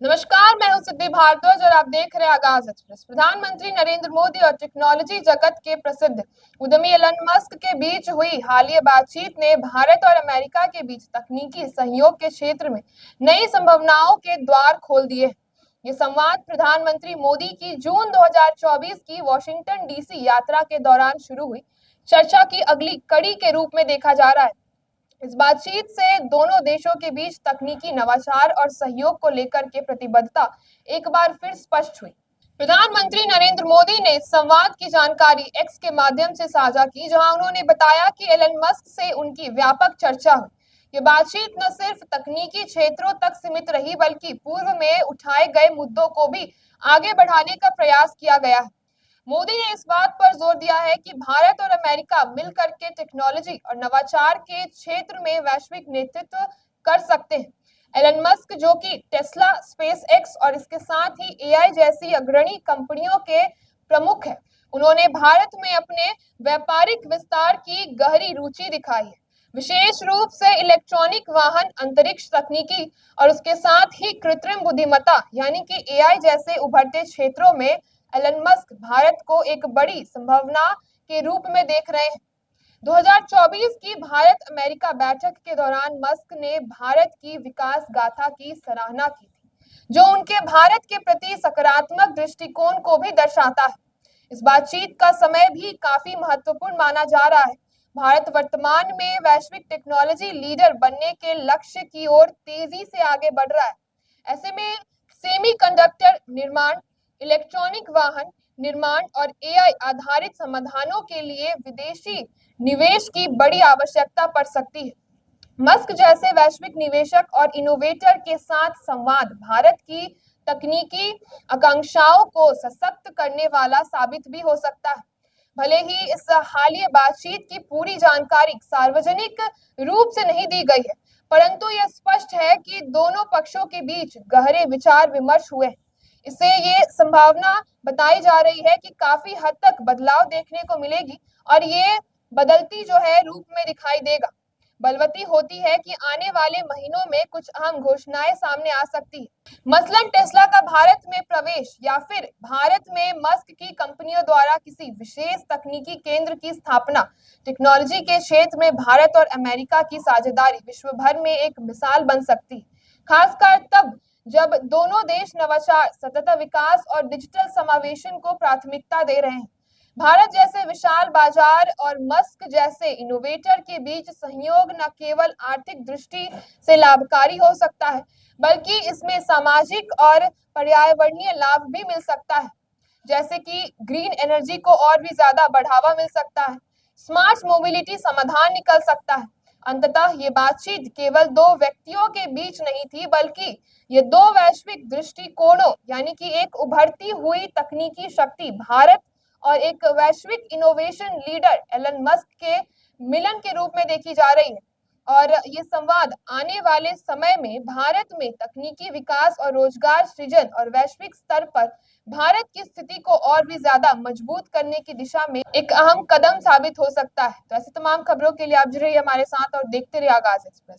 नमस्कार, मैं हूं सिद्धि भारद्वाज और आप देख रहे हैं आगाज एक्सप्रेस। प्रधानमंत्री नरेंद्र मोदी और टेक्नोलॉजी जगत के प्रसिद्ध उद्यमी एलन मस्क के बीच हुई हालिया बातचीत ने भारत और अमेरिका के बीच तकनीकी सहयोग के क्षेत्र में नई संभावनाओं के द्वार खोल दिए। ये संवाद प्रधानमंत्री मोदी की जून 2024 की वॉशिंगटन डीसी यात्रा के दौरान शुरू हुई चर्चा की अगली कड़ी के रूप में देखा जा रहा है। इस बातचीत से दोनों देशों के बीच तकनीकी नवाचार और सहयोग को लेकर के प्रतिबद्धता एक बार फिर स्पष्ट हुई। प्रधानमंत्री नरेंद्र मोदी ने इस संवाद की जानकारी एक्स के माध्यम से साझा की, जहां उन्होंने बताया कि एलन मस्क से उनकी व्यापक चर्चा हुई। ये बातचीत न सिर्फ तकनीकी क्षेत्रों तक सीमित रही, बल्कि पूर्व में उठाए गए मुद्दों को भी आगे बढ़ाने का प्रयास किया गया है। मोदी ने इस बात पर जोर दिया है कि भारत और अमेरिका मिलकर के टेक्नोलॉजी और नवाचार के क्षेत्र में वैश्विक नेतृत्व कर सकते हैं। एलन मस्क, जो कि टेस्ला, स्पेस एक्स और इसके साथ ही एआई जैसी अग्रणी कंपनियों के प्रमुख हैं, उन्होंने भारत में अपने व्यापारिक विस्तार की गहरी रुचि दिखाई है, विशेष रूप से इलेक्ट्रॉनिक वाहन, अंतरिक्ष तकनीकी और उसके साथ ही कृत्रिम बुद्धिमत्ता यानी कि एआई जैसे उभरते क्षेत्रों में एलन मस्क भारत को एक बड़ी संभावना के रूप में देख रहे हैं। 2024 की भारत अमेरिका बैठक के दौरान मस्क ने भारत की विकास गाथा की सराहना की थी, जो उनके भारत के प्रति सकारात्मक दृष्टिकोण को भी दर्शाता है। इस बातचीत का समय भी काफी महत्वपूर्ण माना जा रहा है। भारत वर्तमान में वैश्विक टेक्नोलॉजी लीडर बनने के लक्ष्य की ओर तेजी से आगे बढ़ रहा है। ऐसे में सेमीकंडक्टर निर्माण, इलेक्ट्रॉनिक वाहन निर्माण और एआई आधारित समाधानों के लिए विदेशी निवेश की बड़ी आवश्यकता पड़ सकती है। मस्क जैसे वैश्विक निवेशक और इनोवेटर के साथ संवाद भारत की तकनीकी आकांक्षाओं को सशक्त करने वाला साबित भी हो सकता है। भले ही इस हालिया बातचीत की पूरी जानकारी सार्वजनिक रूप से नहीं दी गई है, परंतु यह स्पष्ट है कि दोनों पक्षों के बीच गहरे विचार विमर्श हुए। इससे ये संभावना बताई जा रही है कि काफी हद तक बदलाव देखने को मिलेगी और ये बदलती जो है रूप में दिखाई देगा। बलवती होती है कि आने वाले महीनों में कुछ अहम घोषणाएं सामने आ सकती है, मसलन टेस्ला का भारत में प्रवेश या फिर भारत में मस्क की कंपनियों द्वारा किसी विशेष तकनीकी केंद्र की स्थापना। टेक्नोलॉजी के क्षेत्र में भारत और अमेरिका की साझेदारी विश्व भर में एक मिसाल बन सकती है, खासकर तब जब दोनों देश नवाचार, सतत विकास और डिजिटल समावेशन को प्राथमिकता दे रहे हैं। भारत जैसे विशाल बाजार और मस्क जैसे इनोवेटर के बीच सहयोग न केवल आर्थिक दृष्टि से लाभकारी हो सकता है, बल्कि इसमें सामाजिक और पर्यावरणीय लाभ भी मिल सकता है, जैसे कि ग्रीन एनर्जी को और भी ज्यादा बढ़ावा मिल सकता है, स्मार्ट मोबिलिटी समाधान निकल सकता है। अंततः ये बातचीत केवल दो व्यक्तियों के बीच नहीं थी, बल्कि ये दो वैश्विक दृष्टिकोणों यानी कि एक उभरती हुई तकनीकी शक्ति भारत और एक वैश्विक इनोवेशन लीडर एलन मस्क के मिलन के रूप में देखी जा रही है। और ये संवाद आने वाले समय में भारत में तकनीकी विकास और रोजगार सृजन और वैश्विक स्तर पर भारत की स्थिति को और भी ज्यादा मजबूत करने की दिशा में एक अहम कदम साबित हो सकता है। तो ऐसी तमाम खबरों के लिए आप जुड़े रहिए हमारे साथ और देखते रहिए आगाज एक्सप्रेस।